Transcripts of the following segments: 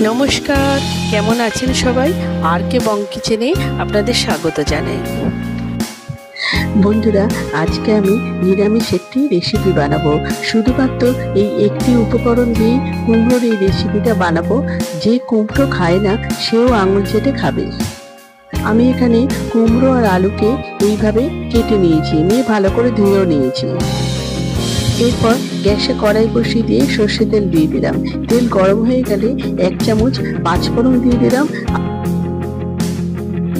নমস্কার, কেমন আছেন সবাই? আর কে বং কিচেনে আপনাদের স্বাগত জানাই। বন্ধুরা, আজকে আমি নিরামিষ একটি রেসিপি বানাবো। শুধুমাত্র এই একটি উপকরণ দিয়ে কুমড়োর এই রেসিপিটা বানাবো। যে কুমড়ো খায় না সেও আঙুল চেটে খাবে। আমি এখানে কুমড়ো আর আলুকে এইভাবে কেটে নিয়েছি, নিয়ে ভালো করে ধুয়েও নিয়েছি। এরপর গ্যাসে কড়াই বসিয়ে দিয়ে সর্ষে তেল দিয়ে দিলাম। তেল গরম হয়ে গেলে 1 চামচ পাঁচফোড়ন দিয়ে দিলাম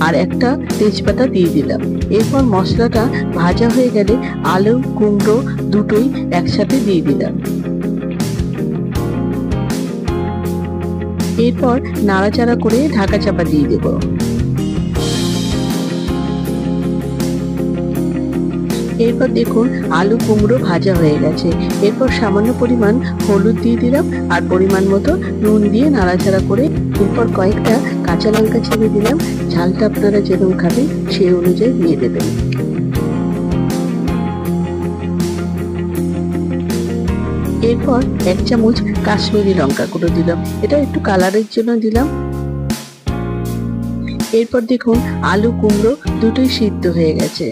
আর একটা তেজপাতা দিয়ে দিলাম। এরপর মশলাটা ভাজা হয়ে গেলে আলু কুমড়ো দুটোই একসাথে দিয়ে দিলাম। এরপর নাড়াচাড়া করে ঢাকা চাপা দিয়ে দেব। এরপর দেখুন আলু কুমড়ো ভাজা হয়ে গেছে। এরপর সামান্য পরিমাণ হলুদ দিয়ে দিলাম আর পরিমাণ মতো নুন দিয়ে নাড়াচাড়া করে এরপর কয়েকটা কাঁচা লঙ্কা ছেড়ে দিলাম। ঝালটা আপনারা যেরকম খাবেন সেই অনুযায়ী দিয়ে দেবেন। এরপর 1 চামচ কাশ্মীরি লঙ্কা গুঁড়ো দিলাম, এটা একটু কালারের জন্য দিলাম। এরপর দেখুন আলু কুমড়ো দুটোই সিদ্ধ হয়ে গেছে।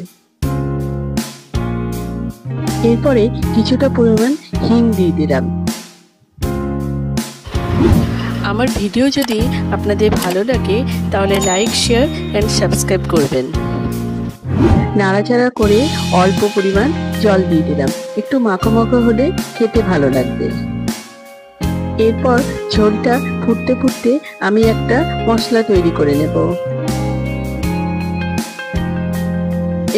এরপরে কিছুটা পরিমাণ হিং দিয়ে দিলাম। আমার ভিডিও যদি আপনাদের ভালো লাগে তাহলে লাইক, শেয়ার অ্যান্ড সাবস্ক্রাইব করবেন। নাড়াচাড়া করে অল্প পরিমাণ জল দিয়ে দিলাম, একটু মাখো মাখো হলে খেতে ভালো লাগবে। এরপর ঝোলটা ফুটতে ফুটতে আমি একটা মশলা তৈরি করে নেব।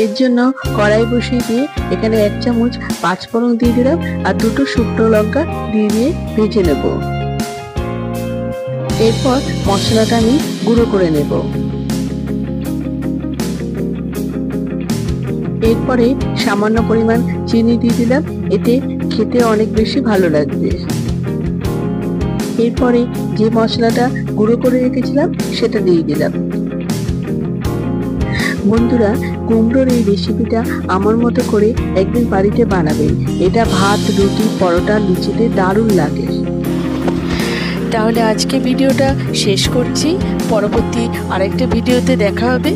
এর জন্য কড়াই বসিয়ে দিয়ে এখানে 1 চামচ পাঁচফোড়ন দিয়ে দিলাম আর দুটো শুকনো লঙ্কা দিয়ে ভেজে নেব। এরপর মশলাটা আমি গুঁড়ো করে নেব। এরপরে সামান্য পরিমাণ চিনি দিয়ে দিলাম, এতে খেতে অনেক বেশি ভালো লাগবে। এরপরে যে মশলাটা গুঁড়ো করে রেখেছিলাম সেটা দিয়ে দিলাম। বন্ধুরা, কুমড়োর এই রেসিপিটা আমার মতো করে একদিন বাড়িতে বানাবেন। এটা ভাত, রুটি, পরোটা, লুচিতে দারুণ লাগে। তাহলে আজকে ভিডিওটা শেষ করছি, পরবর্তী আরেকটা ভিডিওতে দেখা হবে।